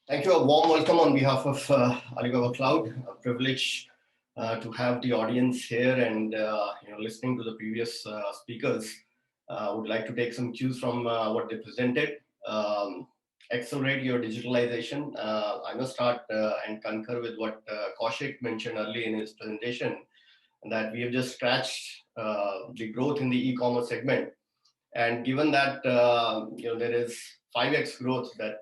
Thank you. A warm welcome on behalf of Alibaba Cloud. A privilege to have the audience here and listening to the previous speakers. Would like to take some cues from what they presented. Accelerate your digitalization. I must start and concur with what Kaushik mentioned early in his presentation, that we have just scratched the growth in the e-commerce segment. And given that there is 5x growth that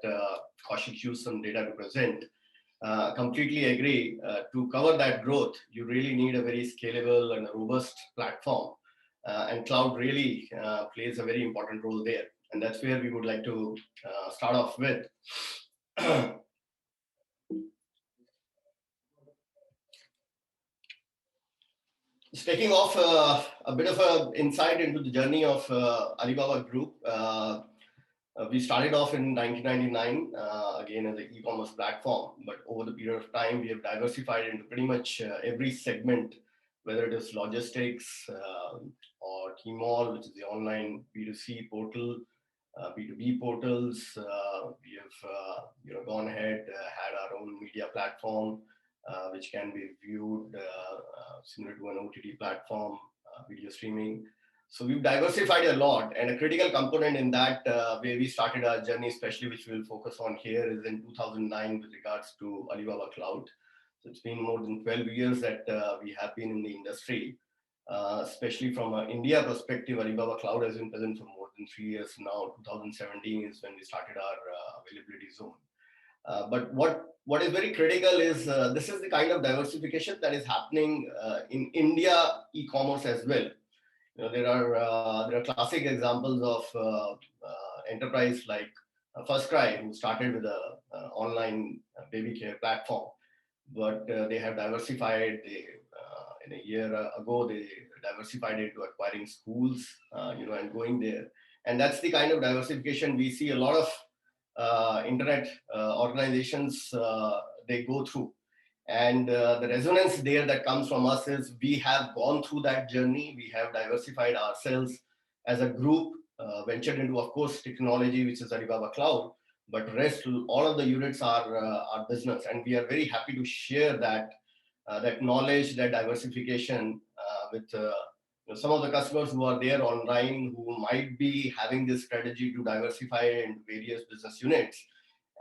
Kaushik used some data to present, completely agree. To cover that growth, you really need a very scalable and a robust platform, and cloud really plays a very important role there. And that's where we would like to start off with. Just taking off a bit of an insight into the journey of Alibaba Group. We started off in 1999, again as an e-commerce platform, but over the period of time, we have diversified into pretty much every segment, whether it is logistics or Tmall, which is the online B2C portal, B2B portals. We have gone ahead, had our own media platform, which can be viewed similar to an OTT platform, video streaming. So we've diversified a lot, and a critical component in that where we started our journey, especially which we'll focus on here, is in 2009 with regards to Alibaba Cloud. So it's been more than 12 years that we have been in the industry. Especially from an India perspective, Alibaba Cloud has been present for more than 3 years now. 2017 is when we started our availability zone. But what is very critical is this is the kind of diversification that is happening in India e-commerce as well. There are classic examples of enterprise like FirstCry, who started with a online baby care platform, but they have diversified. They in a year ago they diversified into acquiring schools, and going there. And that's the kind of diversification we see a lot of internet organizations they go through. And the resonance there that comes from us is we have gone through that journey. We have diversified ourselves as a group, ventured into, of course, technology, which is Alibaba Cloud, but rest, all of the units are our business. And we are very happy to share that knowledge, that diversification with some of the customers who are there online, who might be having this strategy to diversify into various business units.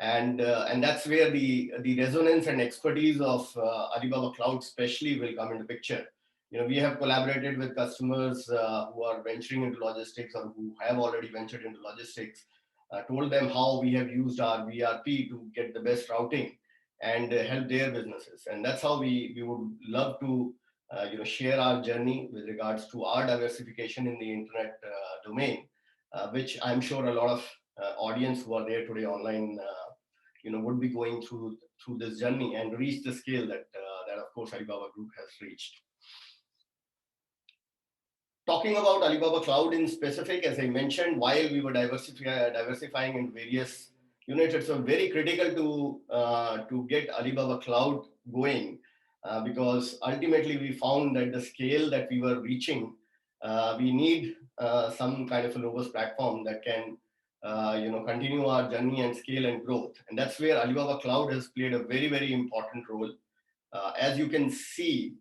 And that's where the resonance and expertise of Alibaba Cloud especially will come into picture. We have collaborated with customers who are venturing into logistics or who have already ventured into logistics, told them how we have used our VRP to get the best routing and help their businesses. And that's how we would love to share our journey with regards to our diversification in the internet domain, which I'm sure a lot of audience who are there today online would be going through this journey and reach the scale that of course Alibaba Group has reached. Talking about Alibaba Cloud in specific, as I mentioned, while we were diversifying in various units, it's very critical to get Alibaba Cloud going, because ultimately we found that the scale that we were reaching, we need some kind of a robust platform that can continue our journey and scale and growth. And that's where Alibaba Cloud has played a very, very important role. As you can see,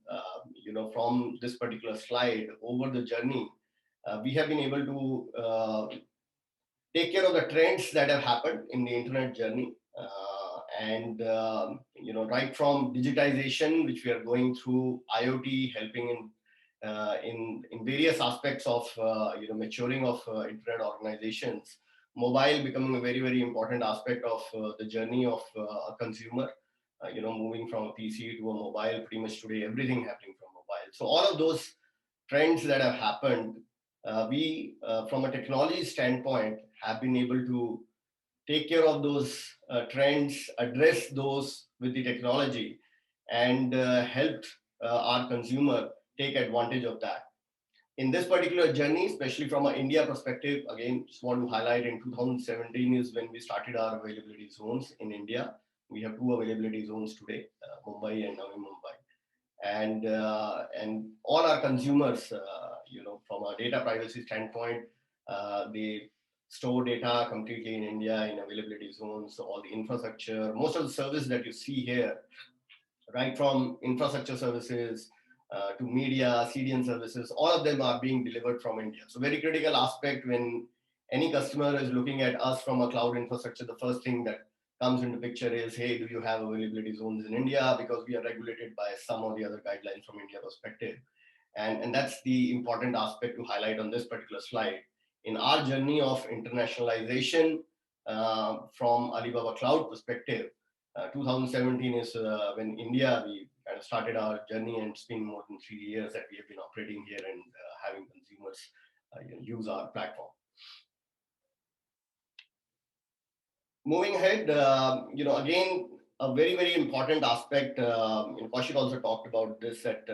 from this particular slide, over the journey, we have been able to take care of the trends that have happened in the internet journey. Right from digitization, which we are going through, IoT helping in various aspects of maturing of internet organizations, mobile becoming a very, very important aspect of the journey of a consumer, moving from a PC to a mobile, pretty much today, everything happening from mobile. So all of those trends that have happened, we, from a technology standpoint, have been able to take care of those trends, address those with the technology, and helped our consumer take advantage of that. In this particular journey, especially from an India perspective, again, just want to highlight in 2017 is when we started our availability zones in India. We have 2 availability zones today, Mumbai and Navi Mumbai. And all our consumers, from a data privacy standpoint, they store data completely in India in availability zones. So all the infrastructure, most of the service that you see here, right from infrastructure services to media, CDN services, all of them are being delivered from India. So very critical aspect when any customer is looking at us from a cloud infrastructure, the first thing that comes into picture is, hey, do you have availability zones in India? Because we are regulated by some or the other guidelines from India perspective. And that's the important aspect to highlight on this particular slide. In our journey of internationalization from Alibaba Cloud perspective, 2017 is when India, we kind of started our journey, and it's been more than 3 years that we have been operating here and having consumers use our platform. Moving ahead, again, a very, very important aspect, Kaushik also talked about this, that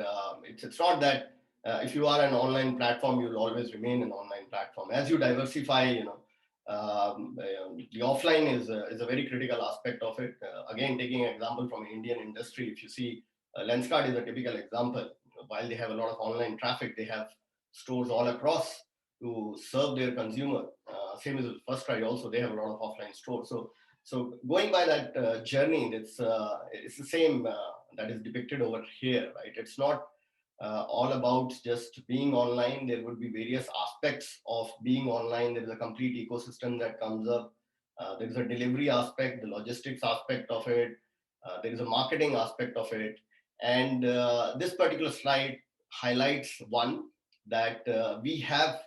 it's not that if you are an online platform, you'll always remain an online platform. As you diversify, the offline is a very critical aspect of it. Again, taking an example from Indian industry, if you see, Lenskart is a typical example. While they have a lot of online traffic, they have stores all across to serve their consumer. Same as with First Ride also, they have a lot of offline stores. So going by that journey, it's the same that is depicted over here, right? It's not all about just being online. There would be various aspects of being online. There is a complete ecosystem that comes up. There is a delivery aspect, the logistics aspect of it. There is a marketing aspect of it. And this particular slide highlights one, that we have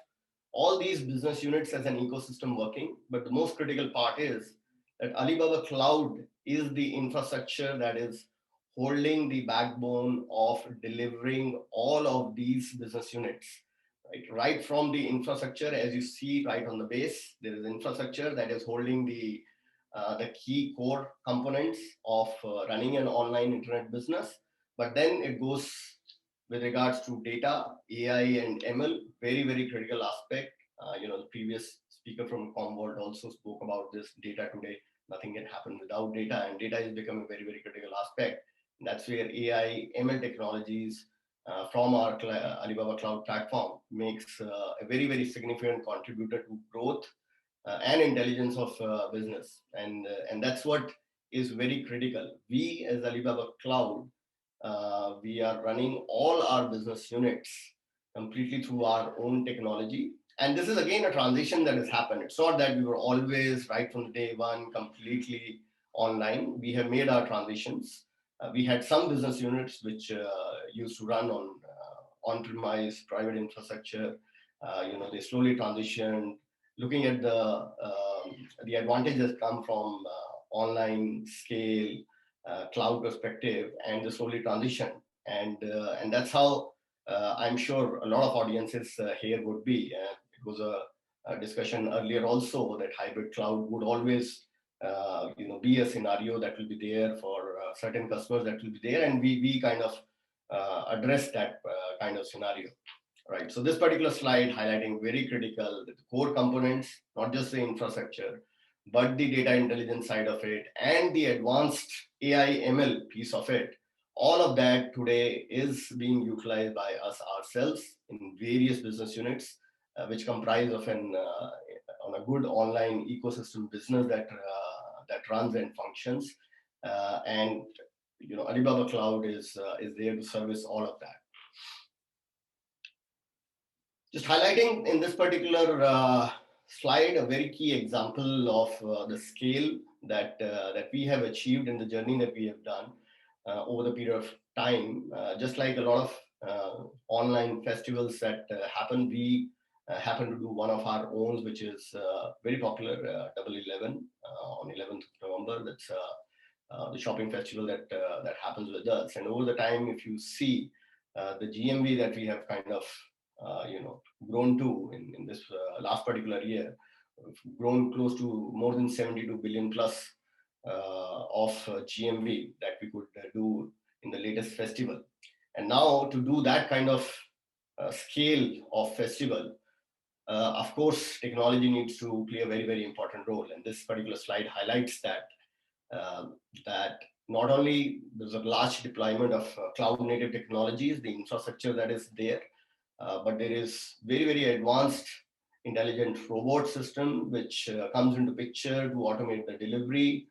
all these business units as an ecosystem working, but the most critical part is that Alibaba Cloud is the infrastructure that is holding the backbone of delivering all of these business units. Right from the infrastructure, as you see right on the base, there is infrastructure that is holding the key core components of running an online internet business. But then it goes with regards to data, AI, and ML, very, very critical aspect. The previous speaker from Commvault also spoke about this data today. Nothing can happen without data, and data is becoming a very, very critical aspect. And that's where AI, ML technologies from our Alibaba Cloud platform makes a very, very significant contributor to growth and intelligence of business. And that's what is very critical. We as Alibaba Cloud, we are running all our business units completely through our own technology. And this is again a transition that has happened. It's not that we were always right from day one completely online. We have made our transitions. We had some business units which used to run on on-premise private infrastructure. They slowly transitioned, looking at the advantages come from online scale, cloud perspective, and the slowly transition. And that's how I'm sure a lot of audiences here would be. It was a discussion earlier also that hybrid cloud would always be a scenario that will be there for certain customers that will be there, and we kind of address that kind of scenario. Right. So this particular slide highlighting very critical the core components, not just the infrastructure, but the data intelligence side of it and the advanced AI ML piece of it. All of that today is being utilized by us ourselves in various business units, which comprise of on a good online ecosystem business that runs and functions. And Alibaba Cloud is there to service all of that. Just highlighting in this particular slide a very key example of the scale that we have achieved in the journey that we have done over the period of time. Just like a lot of online festivals that happen, we happen to do one of our own, which is very popular, Double 11 on 11th of November. That's the shopping festival that happens with us. And over the time, if you see the GMV that we have kind of grown to in this last particular year, grown close to more than 72 billion plus of GMV that we could do in the latest festival. And now to do that kind of scale of festival, of course, technology needs to play a very, very important role. And this particular slide highlights that not only there's a large deployment of cloud native technologies, the infrastructure that is there, but there is very, very advanced intelligent robot system, which comes into picture to automate the delivery.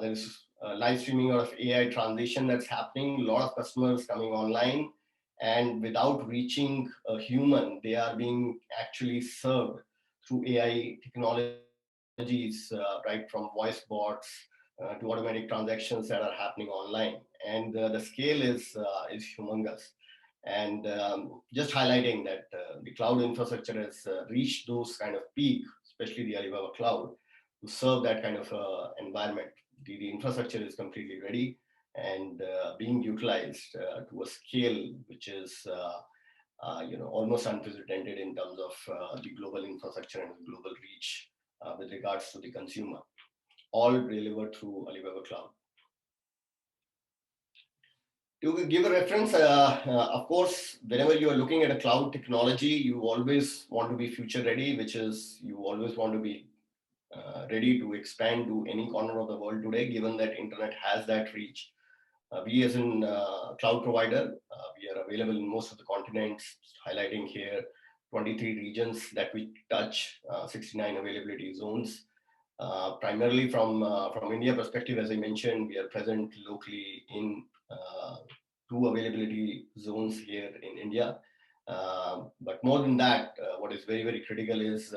There is live streaming of AI transition that's happening. A lot of customers coming online, and without reaching a human, they are being actually served through AI technologies, right from voice bots to automatic transactions that are happening online. And the scale is humongous. And just highlighting that the cloud infrastructure has reached those kind of peak, especially the Alibaba Cloud, to serve that kind of environment. The infrastructure is completely ready and being utilized to a scale which is almost unprecedented in terms of the global infrastructure and the global reach with regards to the consumer, all delivered through Alibaba Cloud. To give a reference, of course, whenever you are looking at a cloud technology, you always want to be future ready, which is you always want to be ready to expand to any corner of the world today, given that internet has that reach. We as in cloud provider, we are available in most of the continents, highlighting here 23 regions that we touch, 69 availability zones. Primarily from India perspective, as I mentioned, we are present locally in 2 availability zones here in India. But more than that, what is very, very critical is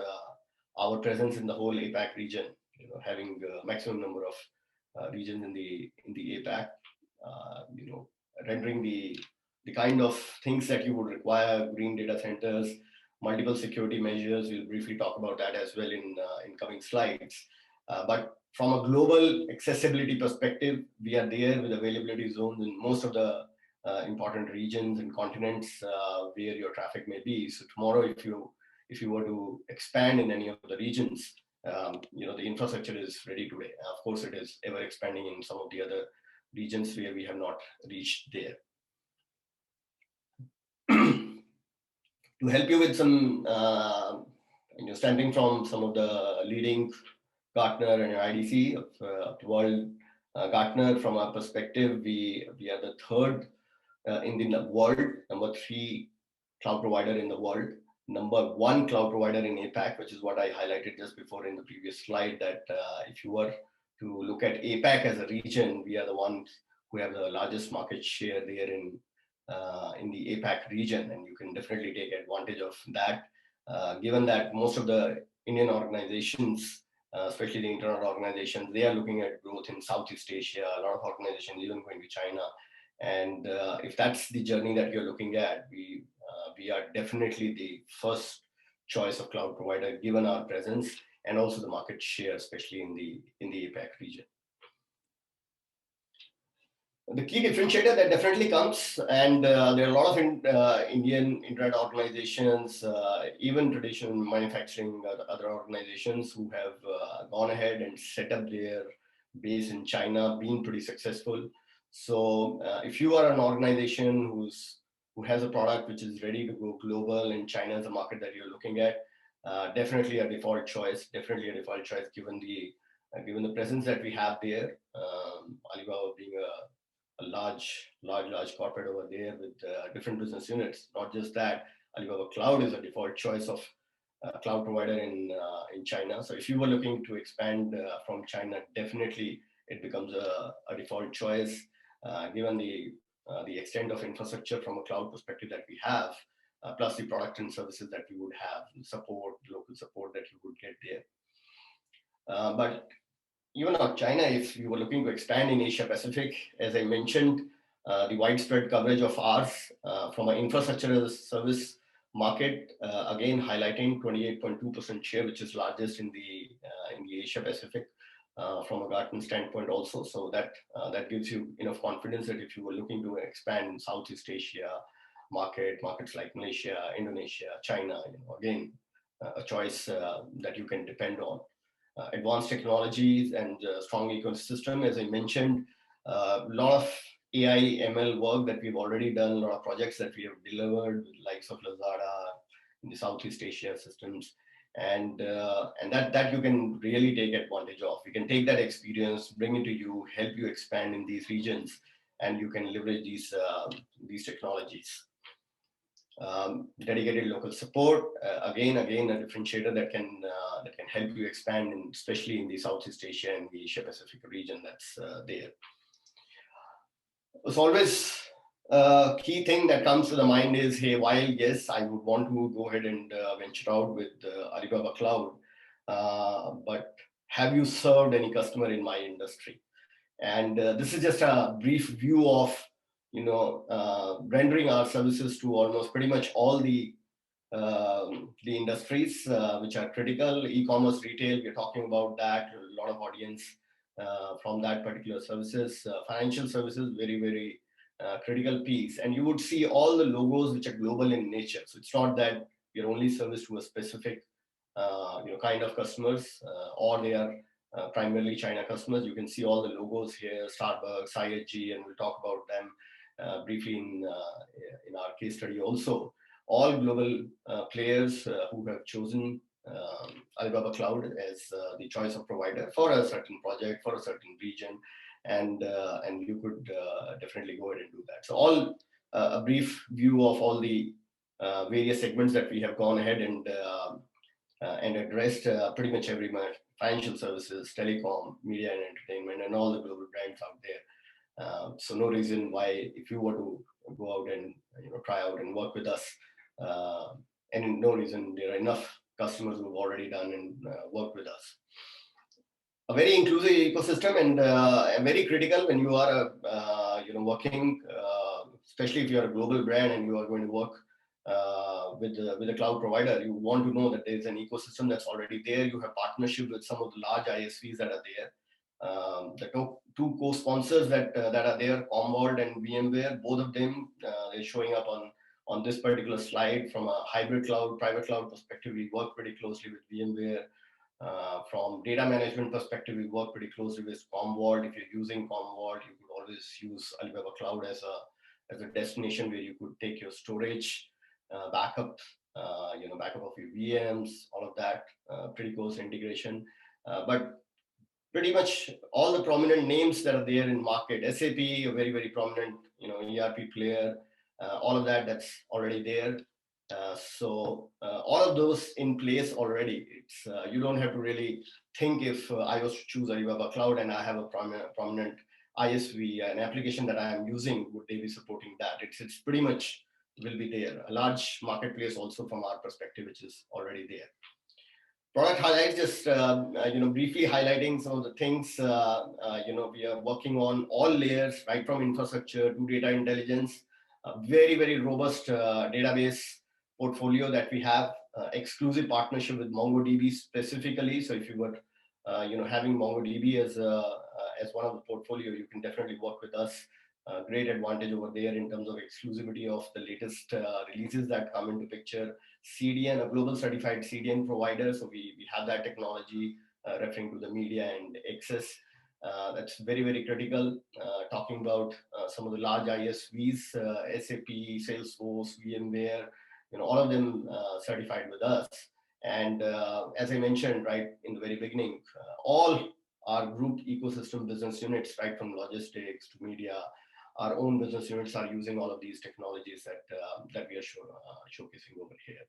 our presence in the whole APAC region, having a maximum number of regions in the APAC, rendering the kind of things that you would require, green data centers, multiple security measures. We'll briefly talk about that as well in coming slides. But from a global accessibility perspective, we are there with availability zones in most of the important regions and continents where your traffic may be. So tomorrow, if you were to expand in any of the regions, the infrastructure is ready today. Of course, it is ever expanding in some of the other regions where we have not reached there. To help you with some, stemming from some of the leading Gartner and IDC of the world, Gartner, from our perspective, we are the third in the world, number 3 cloud provider in the world, number 1 cloud provider in APAC, which is what I highlighted just before in the previous slide, that if you were to look at APAC as a region, we are the ones who have the largest market share there in the APAC region, and you can definitely take advantage of that, given that most of the Indian organizations, especially the internet organizations, they are looking at growth in Southeast Asia, a lot of organizations even going to China. And if that's the journey that you're looking at, we are definitely the first choice of cloud provider, given our presence and also the market share, especially in the APAC region. The key differentiator that definitely comes, and there are a lot of Indian internet organizations, even traditional manufacturing other organizations who have gone ahead and set up their base in China, being pretty successful. So if you are an organization who has a product which is ready to go global, and China is a market that you're looking at, definitely a default choice, given the presence that we have there. Alibaba being a large corporate over there with different business units. Not just that, Alibaba Cloud is a default choice of cloud provider in China. So if you were looking to expand from China, definitely it becomes a default choice, given the extent of infrastructure from a cloud perspective that we have, plus the product and services that we would have, local support that you would get there. But even not China, if you were looking to expand in Asia Pacific, as I mentioned, the widespread coverage of ours from an infrastructure as a service market, again highlighting 28.2% share, which is largest in the Asia Pacific from a Gartner standpoint also. So that gives you enough confidence that if you were looking to expand in Southeast Asia markets like Malaysia, Indonesia, China, again a choice that you can depend on. Advanced technologies and strong ecosystem, as I mentioned, a lot of AI ML work that we've already done, a lot of projects that we have delivered with likes of Lazada in the Southeast Asia systems, and that you can really take advantage of. You can take that experience, bring it to you, help you expand in these regions, and you can leverage these technologies. dedicated local support. Again, a differentiator that can help you expand, especially in the Southeast Asia and the Asia Pacific region that's there. It's always a key thing that comes to the mind is, hey, while yes, I would want to go ahead and venture out with Alibaba Cloud, but have you served any customer in my industry? And this is just a brief view of, rendering our services to almost pretty much all the industries which are critical. E-commerce, retail, we're talking about that. A lot of audience from that particular services. Financial services, very, very critical piece. And you would see all the logos which are global in nature. So it's not that you're only service to a specific kind of customers, or they are primarily China customers. You can see all the logos here, Starbucks, IHG, and we'll talk about them briefly in our case study also. All global players who have chosen Alibaba Cloud as the choice of provider for a certain project, for a certain region, and you could definitely go ahead and do that. So all a brief view of all the various segments that we have gone ahead and addressed pretty much every financial services, telecom, media and entertainment, and all the global brands out there. So no reason why, if you were to go out and try out and work with us, and no reason, there are enough customers who've already done and worked with us. A very inclusive ecosystem and very critical when you are working, especially if you're a global brand and you are going to work with a cloud provider. You want to know that there's an ecosystem that's already there. You have partnership with some of the large ISVs that are there. The two co-sponsors that are there, Commvault and VMware, both of them, they're showing up on this particular slide. From a hybrid cloud, private cloud perspective, we work pretty closely with VMware. From data management perspective, we work pretty closely with Commvault. If you're using Commvault, you could always use Alibaba Cloud as a destination where you could take your storage, backup, backup of your VMs, all of that, pretty close integration. But pretty much all the prominent names that are there in market, SAP, a very, very prominent, ERP player, all of that's already there. So all of those in place already. It's you don't have to really think if I was to choose Alibaba Cloud and I have a prominent ISV, an application that I am using, would they be supporting that? It's pretty much will be there. A large marketplace also from our perspective, which is already there. Product highlights, just briefly highlighting some of the things we are working on all layers, right from infrastructure to data intelligence. A very, very robust database portfolio that we have. Exclusive partnership with MongoDB specifically. So if you were having MongoDB as one of the portfolio, you can definitely work with us. Great advantage over there in terms of exclusivity of the latest releases that come into picture. CDN, a global certified CDN provider. So we have that technology referring to the media and access. That's very, very critical. Talking about some of the large ISVs, SAP, Salesforce, VMware, all of them certified with us. And as I mentioned right in the very beginning, all our group ecosystem business units, right from logistics to media, our own business units are using all of these technologies that we are showcasing over here.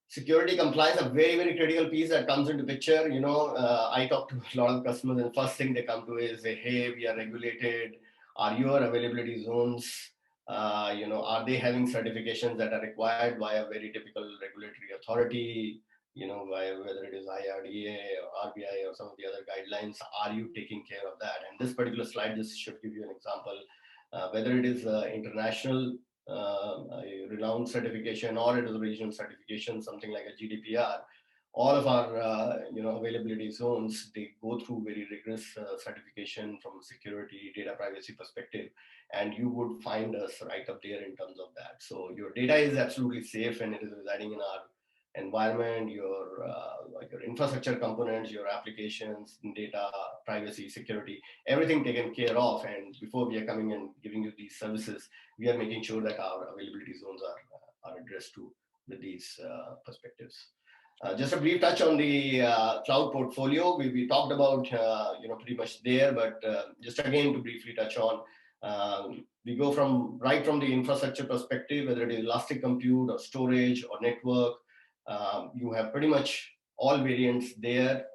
Security compliance, a very, very critical piece that comes into picture. I talk to a lot of customers, and the first thing they come to is, hey, we are regulated. Are your availability zones, are they having certifications that are required by a very typical regulatory authority? Whether it is IRDA or RBI or some of the other guidelines, are you taking care of that? And this particular slide just should give you an example, whether it is international renowned certification or it is a regional certification, something like a GDPR. All of our availability zones, they go through very rigorous certification from security, data privacy perspective, and you would find us right up there in terms of that. So your data is absolutely safe and it is residing in our environment, your infrastructure components, your applications, data, privacy, security, everything taken care of. And before we are coming and giving you these services, we are making sure that our availability zones are addressed to with these perspectives. Just a brief touch on the cloud portfolio. We talked about pretty much there, but just again to briefly touch on We go right from the infrastructure perspective, whether it is elastic compute or storage or network. You have pretty much all variants there,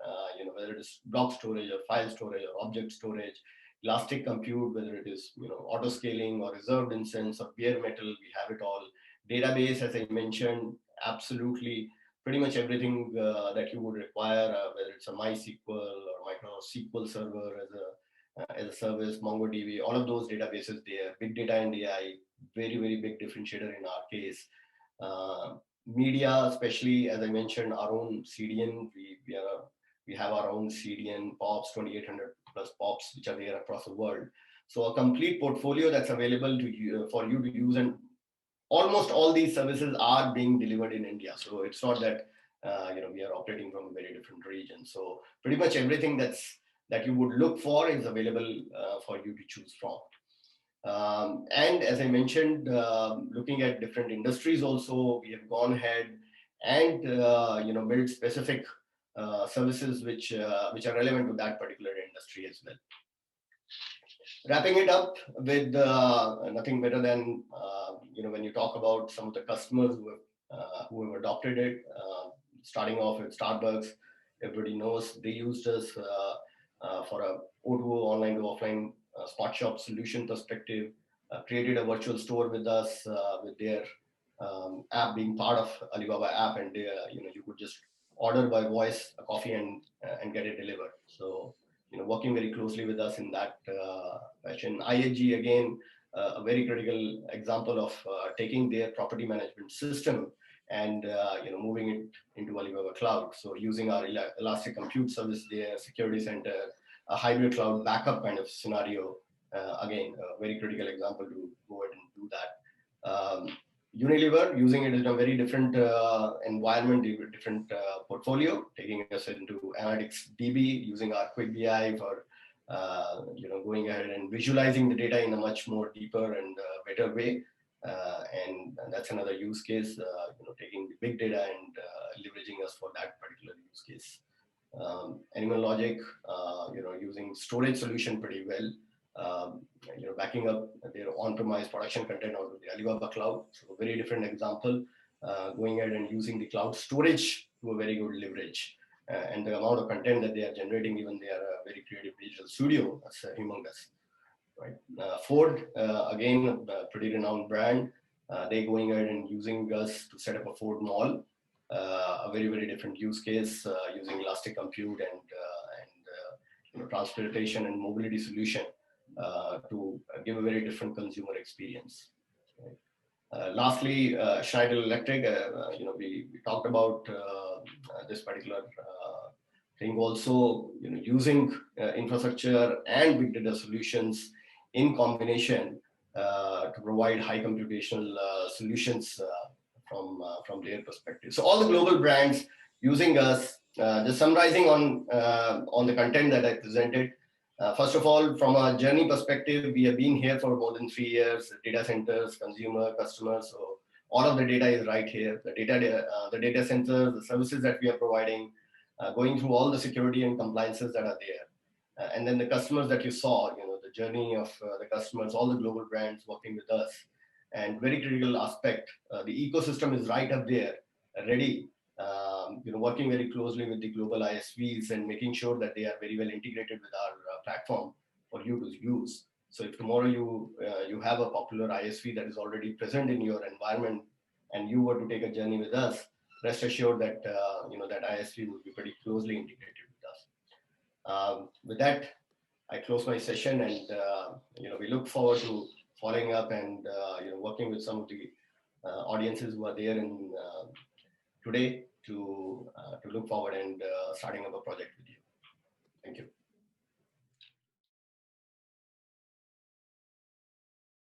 whether it is block storage or file storage or object storage, elastic compute, whether it is, auto scaling or reserved instance or bare metal, we have it all. Database, as I mentioned, absolutely pretty much everything that you would require, whether it's a MySQL or Microsoft SQL Server as a service, MongoDB, all of those databases there. Big data and AI, very, very big differentiator in our case. Uh, Media, especially as I mentioned, our own CDN, we have our own CDN POPs, 2800 plus POPs, which are there across the world. So a complete portfolio that's available to you, for you to use, and almost all these services are being delivered in India. So it's not that we are operating from a very different region. So pretty much everything that you would look for is available for you to choose from. And as I mentioned, looking at different industries also, we have gone ahead and build specific services which are relevant to that particular industry as well. Wrapping it up with nothing better than when you talk about some of the customers who have adopted it, starting off with Starbucks. Everybody knows they used us for a O2O, online to offline smart shop solution perspective. Created a virtual store with us, with their app being part of Alibaba app, and you could just order by voice a coffee and get it delivered. So working very closely with us in that fashion. IHG, again, a very critical example of taking their property management system and moving it into Alibaba Cloud. So using our elastic compute service there, security center, a hybrid cloud backup kind of scenario. Again, a very critical example to go ahead and do that. Unilever, using it in a very different environment, different portfolio, taking us into analytics DB, using our quick BI for going ahead and visualizing the data in a much more deeper and better way. And that's another use case, taking the big data and leveraging us for that particular use case. Animal Logic, using storage solution pretty well. Backing up their on-premise production content out of the Alibaba Cloud. So a very different example, going ahead and using the cloud storage to a very good leverage. And the amount of content that they are generating, even they are a very creative digital studio, that's humongous. Right. Ford, again, a pretty renowned brand. They going ahead and using us to set up a Ford mall, a very, very different use case, using elastic compute and transportation and mobility solution to give a very different consumer experience. Right. Lastly, Schneider Electric, we talked about this particular thing also, using infrastructure and big data solutions in combination to provide high computational solutions from their perspective. So all the global brands using us. Just summarizing on the content that I presented. First of all, from a journey perspective, we have been here for more than 3 years. Data centers, consumer, customers. So all of the data is right here. The data centers, the services that we are providing, going through all the security and compliances that are there. And then the customers that you saw, the journey of the customers, all the global brands working with us. And very critical aspect, the ecosystem is right up there, ready. Working very closely with the global ISVs and making sure that they are very well integrated with our platform for you to use. So if tomorrow you have a popular ISV that is already present in your environment and you were to take a journey with us, rest assured that that ISV will be pretty closely integrated with us. With that, I close my session, and we look forward to following up and working with some of the audiences who are there in today to look forward and starting up a project with you.